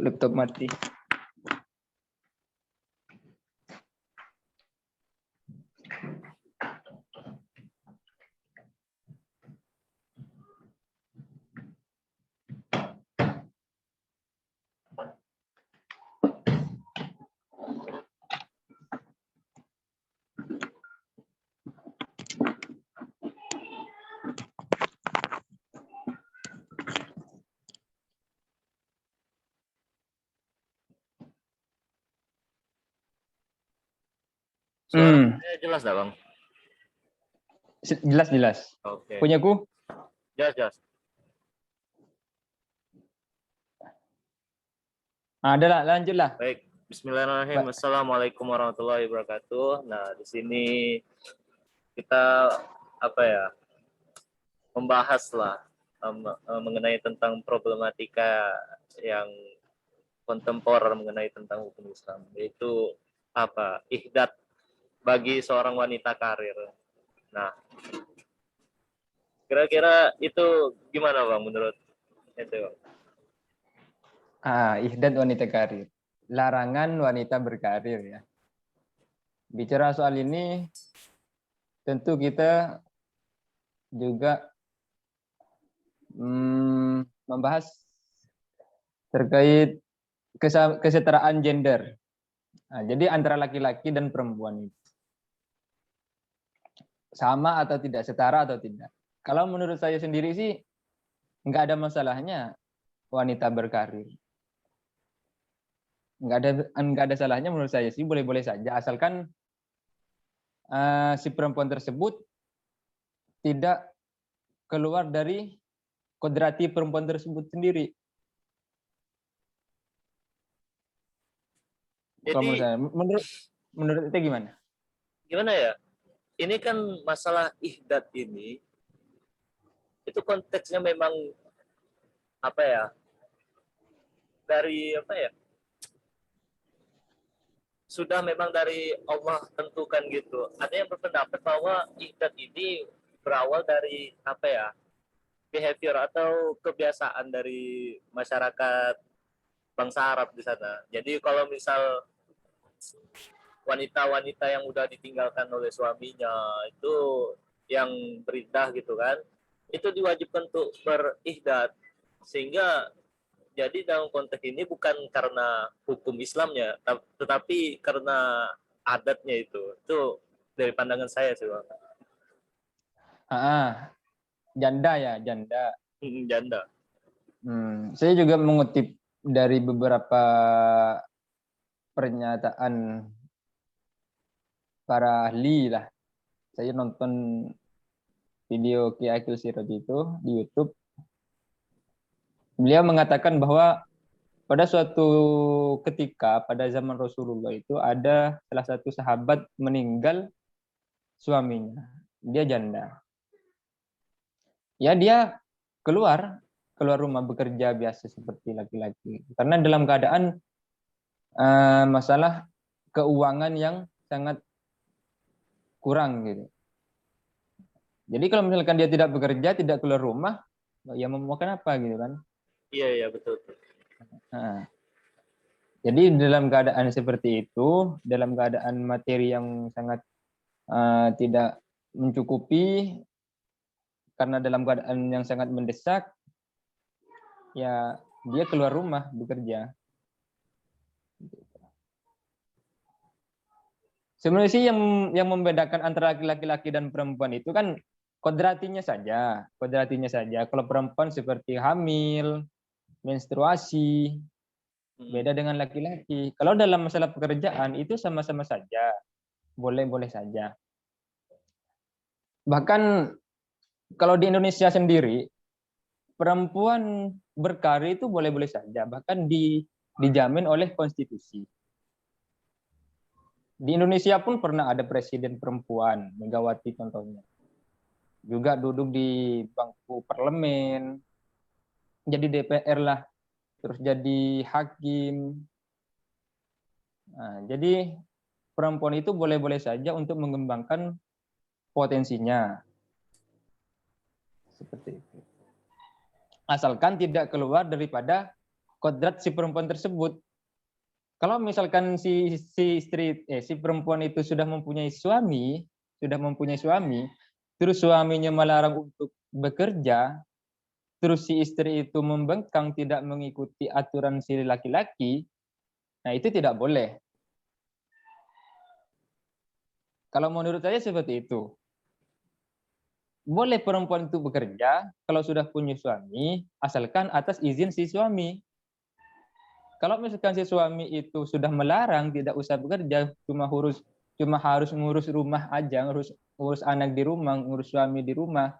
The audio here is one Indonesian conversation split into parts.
Laptop mati. Suaranya jelas nggak, Bang? Jelas. Oke. Punyaku? Jelas. Ada lah, lanjutlah. Baik. Bismillahirrahmanirrahim. Assalamualaikum warahmatullahi wabarakatuh. Nah, di sini kita membahas lah mengenai tentang problematika yang kontemporer mengenai tentang hukum Islam, yaitu ihdat bagi seorang wanita karir. Nah, kira-kira itu gimana, Bang, menurut itu? Ihdat wanita karir. Larangan wanita berkarir ya. Bicara soal ini, tentu kita juga membahas terkait kesetaraan gender. Jadi antara laki-laki dan perempuan itu sama atau tidak, setara atau tidak. Kalau menurut saya sendiri sih nggak ada masalahnya wanita berkarir. Nggak ada salahnya menurut saya sih, boleh-boleh saja asalkan si perempuan tersebut tidak keluar dari kodrati perempuan tersebut sendiri. Jadi, menurut itu gimana? Gimana ya? Ini kan masalah ihdat ini, itu konteksnya memang sudah memang dari Allah tentukan gitu. Ada yang berpendapat bahwa ihdat ini berawal dari behavior atau kebiasaan dari masyarakat bangsa Arab di sana. Jadi kalau misal wanita-wanita yang udah ditinggalkan oleh suaminya itu yang beriddah gitu kan, itu diwajibkan untuk berihdat, sehingga jadi dalam konteks ini bukan karena hukum Islamnya, tetapi karena adatnya itu dari pandangan saya sih, Bang. Janda ya, janda. Janda. Saya juga mengutip dari beberapa pernyataan para ahli lah. Saya nonton video Ki Akil Siraj itu di YouTube. Beliau mengatakan bahwa pada suatu ketika pada zaman Rasulullah itu ada salah satu sahabat meninggal suaminya. Dia janda. Ya dia keluar rumah bekerja biasa seperti laki-laki. Karena dalam keadaan masalah keuangan yang sangat kurang gitu. Jadi kalau misalkan dia tidak bekerja, tidak keluar rumah, ya mau makan apa gitu kan? Iya betul. Nah, jadi dalam keadaan seperti itu, dalam keadaan materi yang sangat tidak mencukupi, karena dalam keadaan yang sangat mendesak, ya dia keluar rumah bekerja. Sebenarnya sih yang membedakan antara laki-laki dan perempuan itu kan kodratinya saja. Kalau perempuan seperti hamil, menstruasi, beda dengan laki-laki. Kalau dalam masalah pekerjaan itu sama-sama saja, boleh-boleh saja. Bahkan kalau di Indonesia sendiri, perempuan berkarir itu boleh-boleh saja, bahkan dijamin oleh konstitusi. Di Indonesia pun pernah ada presiden perempuan, Megawati contohnya. Juga duduk di bangku parlemen, jadi DPR lah, terus jadi hakim. Nah, jadi perempuan itu boleh-boleh saja untuk mengembangkan potensinya. Seperti itu. Asalkan tidak keluar daripada kodrat si perempuan tersebut. Kalau misalkan si perempuan itu sudah mempunyai suami, terus suaminya melarang untuk bekerja, terus si istri itu membengkang tidak mengikuti aturan si laki-laki, nah itu tidak boleh. Kalau menurut saya seperti itu. Boleh perempuan itu bekerja kalau sudah punya suami, asalkan atas izin si suami. Kalau misalkan si suami itu sudah melarang tidak usah bekerja, cuma harus ngurus rumah aja, ngurus anak di rumah, ngurus suami di rumah,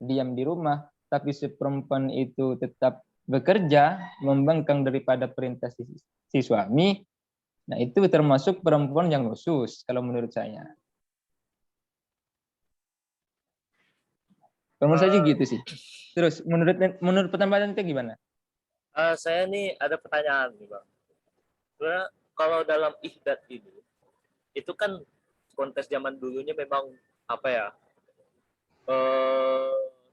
diam di rumah, tapi si perempuan itu tetap bekerja, membangkang daripada perintah si suami, nah itu termasuk perempuan yang nusyuz kalau menurut saya. Menurut saya gitu sih. Terus menurut pendapat itu gimana? Saya nih ada pertanyaan nih Bang. Sebenarnya kalau dalam ihdat ini, itu kan kontes zaman dulunya memang apa ya,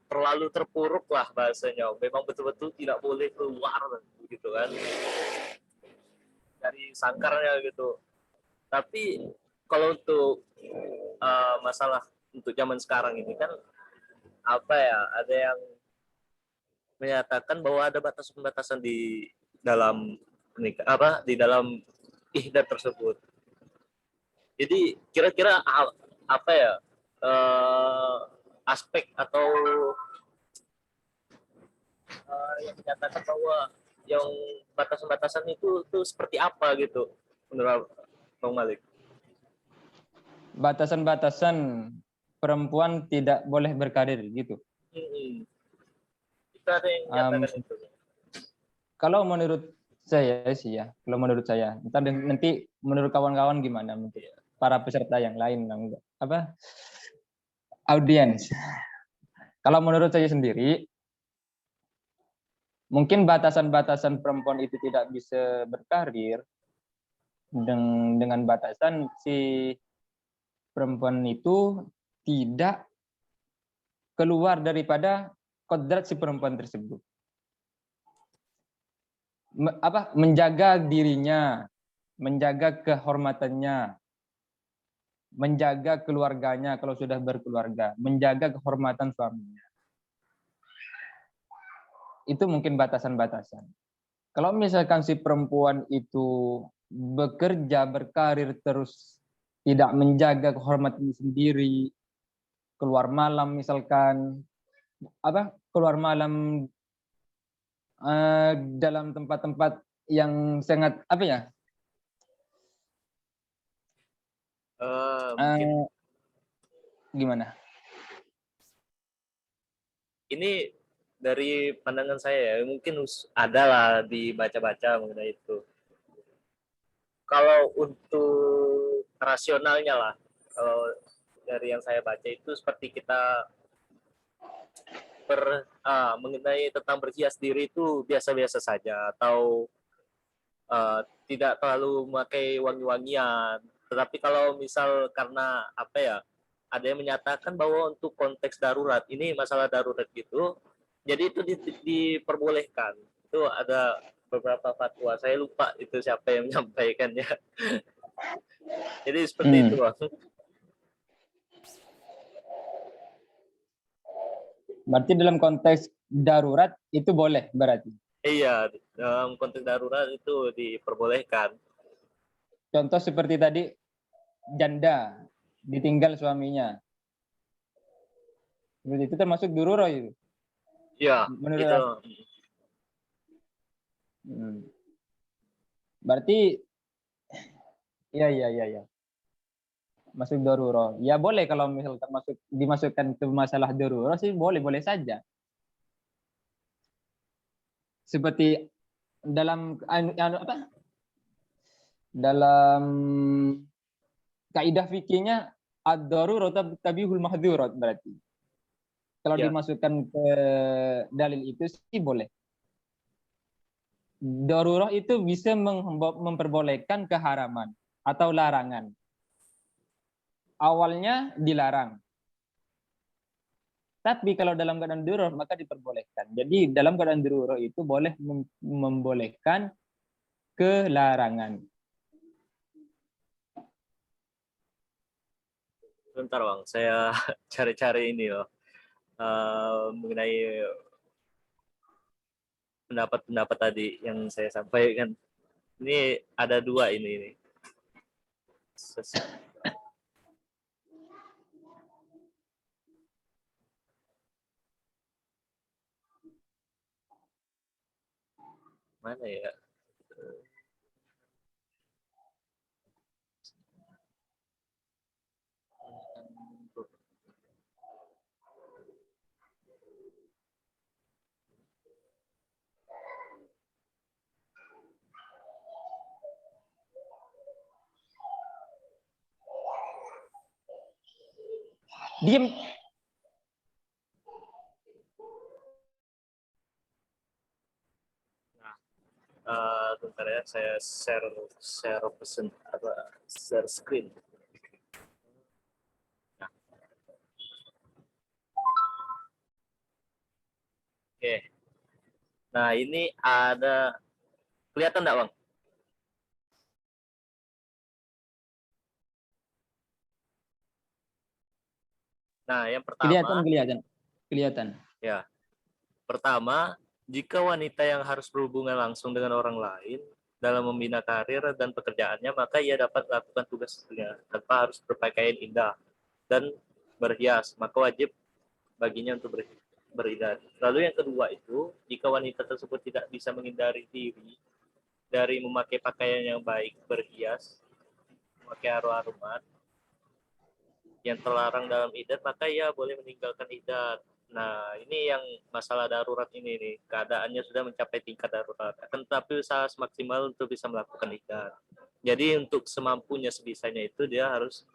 terlalu terpuruk lah bahasanya. Memang betul-betul tidak boleh keluar gitu kan dari sangkarnya gitu. Tapi kalau untuk masalah untuk zaman sekarang ini kan apa ya, ada yang menyatakan bahwa ada batasan-batasan di dalam di dalam ihdat tersebut. Jadi kira-kira apa ya, aspek atau yang menyatakan bahwa yang batasan-batasan itu seperti apa gitu menurut Bang Malik? Batasan-batasan perempuan tidak boleh berkarir gitu. Itu ada yang menyatakan itu. Kalau menurut saya sih ya, nanti menurut kawan-kawan gimana untuk para peserta yang lain, audiens. Kalau menurut saya sendiri, mungkin batasan-batasan perempuan itu tidak bisa berkarir dengan batasan si perempuan itu tidak keluar daripada kodrat si perempuan tersebut. Menjaga dirinya, menjaga kehormatannya, menjaga keluarganya kalau sudah berkeluarga, menjaga kehormatan suaminya. Itu mungkin batasan-batasan. Kalau misalkan si perempuan itu bekerja, berkarir terus tidak menjaga kehormatan sendiri, keluar malam misalkan, keluar malam dalam tempat-tempat yang sangat mungkin gimana? Ini dari pandangan saya ya, mungkin adalah dibaca-baca mengenai itu. Kalau untuk rasionalnya lah, kalau dari yang saya baca itu seperti kita mengenai tentang berhias diri itu biasa-biasa saja, atau tidak terlalu memakai wangi-wangian. Tetapi kalau misal karena apa ya, ada yang menyatakan bahwa untuk konteks darurat, ini masalah darurat gitu, jadi itu diperbolehkan. Itu ada beberapa fatwa, saya lupa itu siapa yang menyampaikannya. Jadi seperti itu Bang. Berarti dalam konteks darurat itu boleh berarti? Iya, dalam konteks darurat itu diperbolehkan. Contoh seperti tadi, janda ditinggal suaminya. Itu termasuk darurah itu? Iya, menurut itu. Berarti iya. Masuk darurah. Ya boleh kalau misalkan dimasukkan ke masalah darurah sih boleh saja. Seperti dalam dalam kaidah fikihnya ad-darurat tabihul mahdzurat berarti. Kalau dimasukkan ke dalil itu sih boleh. Darurah itu bisa memperbolehkan keharaman atau larangan. Awalnya dilarang. Tapi kalau dalam keadaan darurat maka diperbolehkan. Jadi dalam keadaan darurat itu boleh membolehkan kelarangan. Bentar Bang, saya cari-cari ini loh. Mengenai pendapat-pendapat tadi yang saya sampaikan. Ini ada dua ini. Mana ya? Diam. Bentar ya, saya share present apa share screen. Nah. Oke. Nah, ini ada kelihatan enggak, Bang? Nah, yang pertama Kelihatan. Ya. Pertama, jika wanita yang harus berhubungan langsung dengan orang lain dalam membina karir dan pekerjaannya, maka ia dapat melakukan tugasnya tanpa harus berpakaian indah dan berhias, maka wajib baginya untuk beribadah. Lalu yang kedua itu, jika wanita tersebut tidak bisa menghindari diri dari memakai pakaian yang baik, berhias, memakai aroma-aromat yang terlarang dalam idat, maka ia boleh meninggalkan idat. Nah, ini yang masalah darurat ini nih. Keadaannya sudah mencapai tingkat darurat. Akan tetapi usaha semaksimal untuk bisa melakukan idat. Jadi untuk semampunya, sebisanya itu dia harus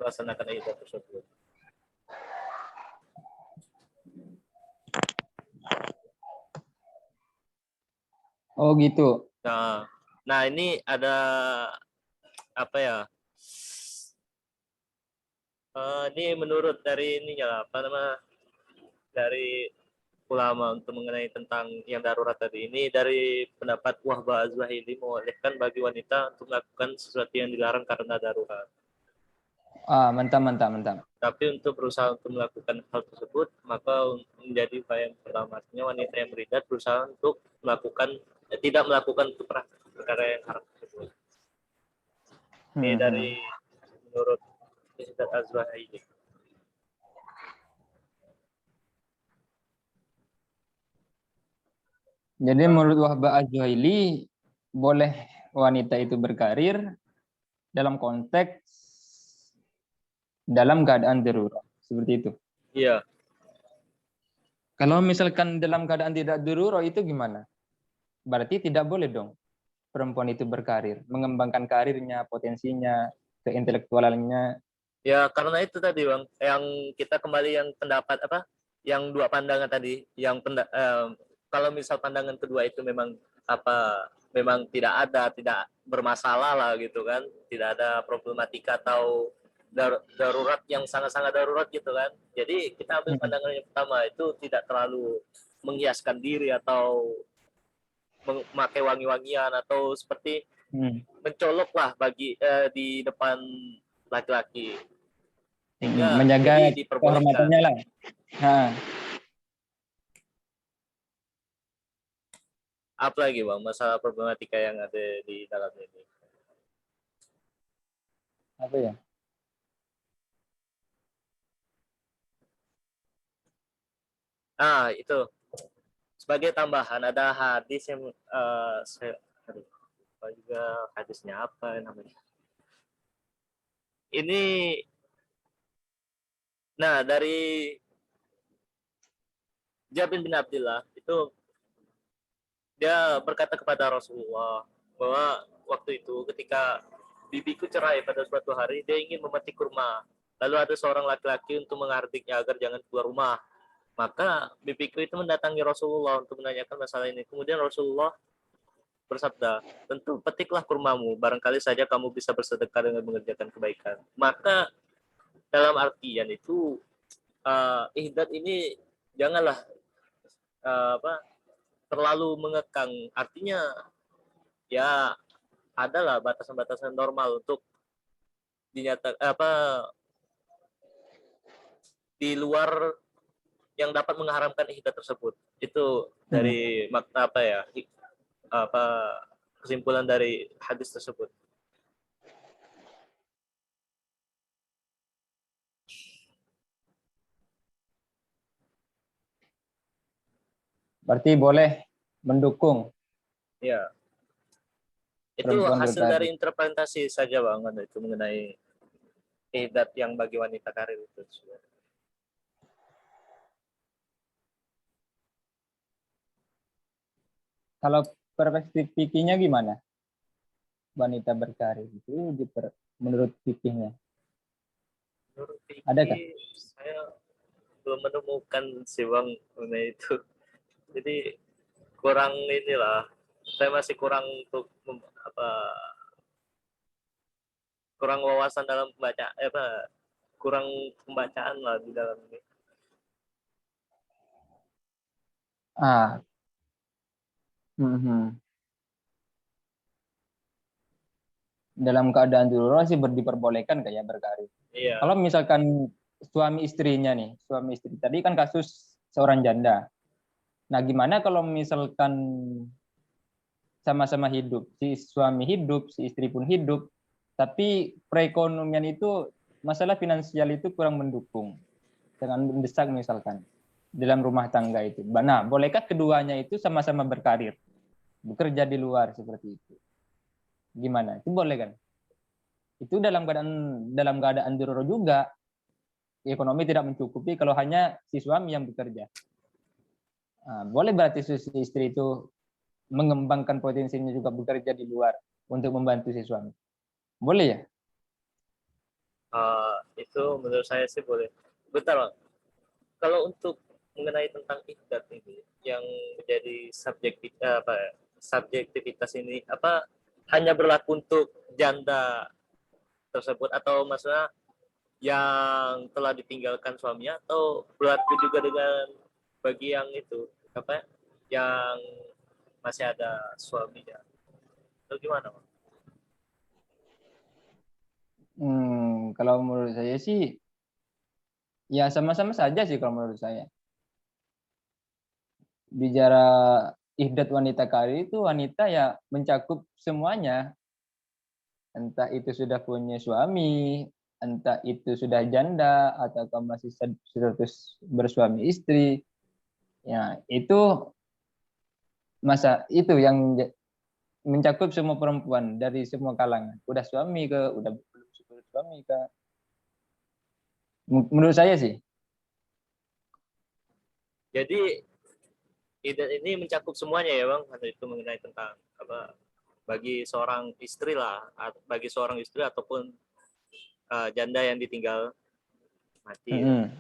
melaksanakan idat tersebut. Oh gitu. Nah ini ada apa ya? Ini menurut dari ininya apa nama dari ulama untuk mengenai tentang yang darurat tadi ini, dari pendapat Wahbah Az-Zuhaili membolehkan bagi wanita untuk melakukan sesuatu yang dilarang karena darurat. Mantap. Tapi untuk berusaha untuk melakukan hal tersebut, maka menjadi upaya yang pertama. Artinya wanita yang beridat berusaha untuk melakukan tidak melakukan itu perkara yang haram tersebut. Ini dari menurut Ustaz Az-Zuhaili. Jadi menurut Wahbah Az-Zuhaili boleh wanita itu berkarir dalam konteks dalam keadaan darurat, seperti itu. Iya. Kalau misalkan dalam keadaan tidak darurat itu gimana? Berarti tidak boleh dong perempuan itu berkarir, mengembangkan karirnya, potensinya, keintelektualannya. Ya karena itu tadi Bang, yang kita kembali yang pendapat apa? Yang dua pandangan tadi, yang kalau misal pandangan kedua itu memang memang tidak bermasalah lah gitu kan, tidak ada problematika atau darurat yang sangat-sangat darurat gitu kan. Jadi kita ambil pandangan yang pertama, itu tidak terlalu menghiaskan diri atau memakai wangi-wangian atau seperti mencolok lah bagi di depan laki-laki. Menjaga kehormatannya lah. Apa lagi Bang masalah problematika yang ada di dalam ini? Apa ya? Itu sebagai tambahan ada hadis yang saya juga hadisnya apa namanya? Ini dari Jabir bin Abdullah itu, dia berkata kepada Rasulullah bahwa waktu itu ketika bibiku cerai pada suatu hari, dia ingin memetik kurma. Lalu ada seorang laki-laki untuk menghardiknya agar jangan keluar rumah. Maka bibiku itu mendatangi Rasulullah untuk menanyakan masalah ini. Kemudian Rasulullah bersabda, tentu petiklah kurmamu, barangkali saja kamu bisa bersedekah dengan mengerjakan kebaikan. Maka dalam artian itu ihdat ini janganlah terlalu mengekang. Artinya ya adalah batasan-batasan normal untuk di luar yang dapat mengharamkan ihdat tersebut. Itu dari makna kesimpulan dari hadis tersebut. Berarti boleh mendukung Ya, itu perempuan hasil dari berkarir. interpretasi saja Bang, itu mengenai ihdat yang bagi wanita karir itu. Kalau perspektif fikihnya gimana? Wanita berkarir itu menurut fikihnya Menurut adakah? fikih saya belum menemukan sih Bang mengenai itu. Jadi kurang inilah, saya masih kurang untuk kurang wawasan dalam membaca kurang pembacaan lah di dalam ini. Ah, dalam keadaan darurat sih diperbolehkan kayak berkarir. Iya. Kalau misalkan suami istrinya nih, suami istri tadi kan kasus seorang janda. Nah, gimana kalau misalkan sama-sama hidup, si suami hidup, si istri pun hidup, tapi perekonomian itu, masalah finansial itu kurang mendukung, dengan mendesak misalkan dalam rumah tangga itu. Nah, bolehkah keduanya itu sama-sama berkarir, bekerja di luar seperti itu? Gimana? Itu boleh kan? Itu dalam keadaan darurat juga, ekonomi tidak mencukupi kalau hanya si suami yang bekerja. Nah, boleh berarti si istri itu mengembangkan potensinya juga bekerja di luar untuk membantu si suami. Boleh ya? Itu menurut saya sih boleh. Bentar Bang. Kalau untuk mengenai tentang ihdat ini yang menjadi subjektivitas ini hanya berlaku untuk janda tersebut atau maksudnya yang telah ditinggalkan suaminya atau berlaku juga dengan bagi yang itu yang masih ada suaminya itu gimana Bang? Kalau menurut saya sih ya sama-sama saja sih kalau menurut saya. Bicara ihdat wanita karir itu wanita ya mencakup semuanya. Entah itu sudah punya suami, entah itu sudah janda atau masih status bersuami istri. Ya, itu itu yang mencakup semua perempuan dari semua kalangan. Udah suami ke, udah belum suami ke. Menurut saya sih. Jadi ini mencakup semuanya ya Bang, atau itu mengenai tentang bagi seorang istri lah, bagi seorang istri ataupun janda yang ditinggal mati ya.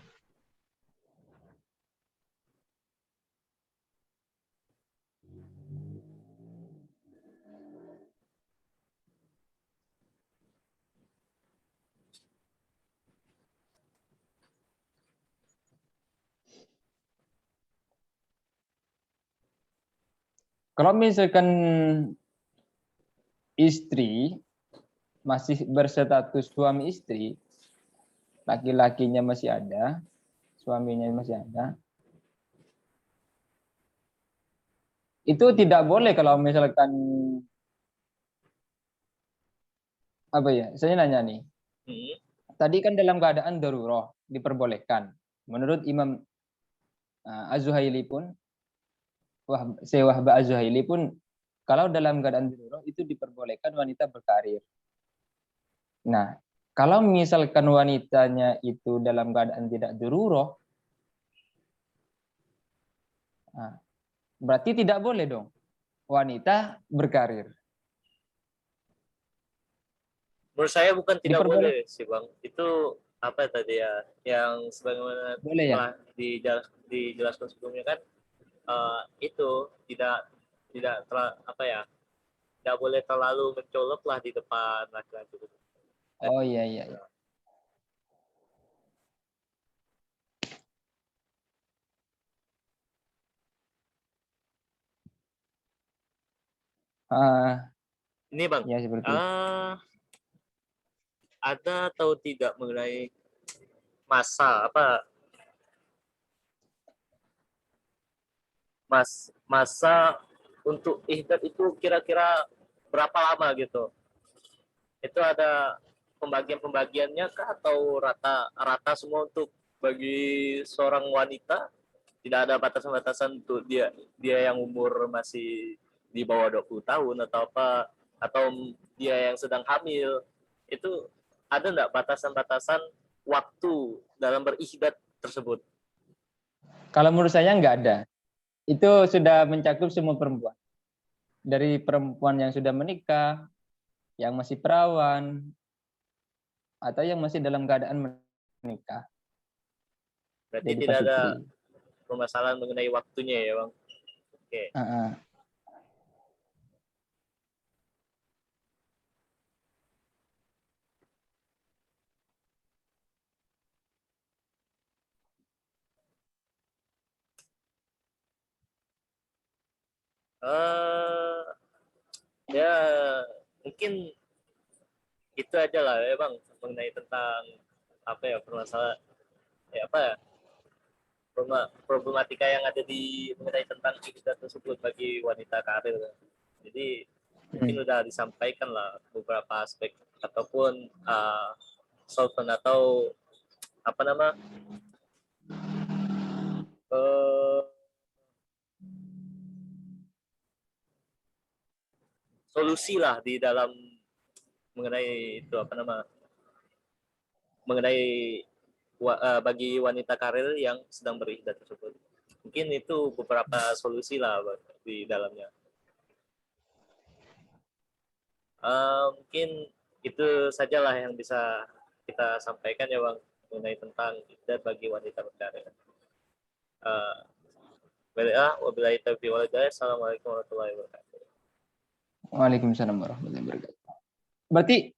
Kalau misalkan istri masih berstatus suami istri, laki-lakinya masih ada, suaminya masih ada, itu tidak boleh kalau misalkan apa ya? Saya nanya nih. Tadi kan dalam keadaan darurat diperbolehkan. Menurut Imam Az-Zuhaili pun, Syekh Az-Zuhaili pun, kalau dalam keadaan darurat itu diperbolehkan wanita berkarir. Nah, kalau misalkan wanitanya itu dalam keadaan tidak darurat, berarti tidak boleh dong wanita berkarir. Menurut saya bukan tidak Diperboleh. boleh sih Bang. Itu apa tadi ya yang sebagaimana Boleh ya? telah dijelaskan sebelumnya kan itu tidak tidak boleh terlalu mencolok lah di depan laki-laki. Oh iya iya. Ini Bang, Ya seperti itu. ada atau tidak mengenai masa masa untuk ihdad itu kira-kira berapa lama gitu? Itu ada pembagiannya kah atau rata semua untuk bagi seorang wanita? Tidak ada batasan-batasan untuk dia yang umur masih di bawah 20 tahun atau apa, atau dia yang sedang hamil, itu ada enggak batasan-batasan waktu dalam beribadat tersebut? Kalau menurut saya nggak ada. Itu sudah mencakup semua perempuan. Dari perempuan yang sudah menikah, yang masih perawan, atau yang masih dalam keadaan menikah. Berarti Jadi tidak Pak ada Fikri. permasalahan mengenai waktunya ya, Bang. Oke. Eh ya mungkin itu aja lah ya Bang mengenai tentang apa ya permasalahan ya apa ya problematika yang ada di mengenai tentang ibadah tersebut bagi wanita karir. Jadi mungkin udah disampaikan lah beberapa aspek ataupun solvent atau apa nama solusi lah di dalam mengenai itu apa nama mengenai bagi wanita karir yang sedang beribadah tersebut. Mungkin itu beberapa solusi lah di dalamnya. Mungkin itu sajalah yang bisa kita sampaikan ya Bang mengenai tentang ibadah bagi wanita berkarir. Wabillahi taufiq wal hidayah. Assalamualaikum warahmatullahi wabarakatuh. Waalaikumsalam warahmatullahi wabarakatuh. Berarti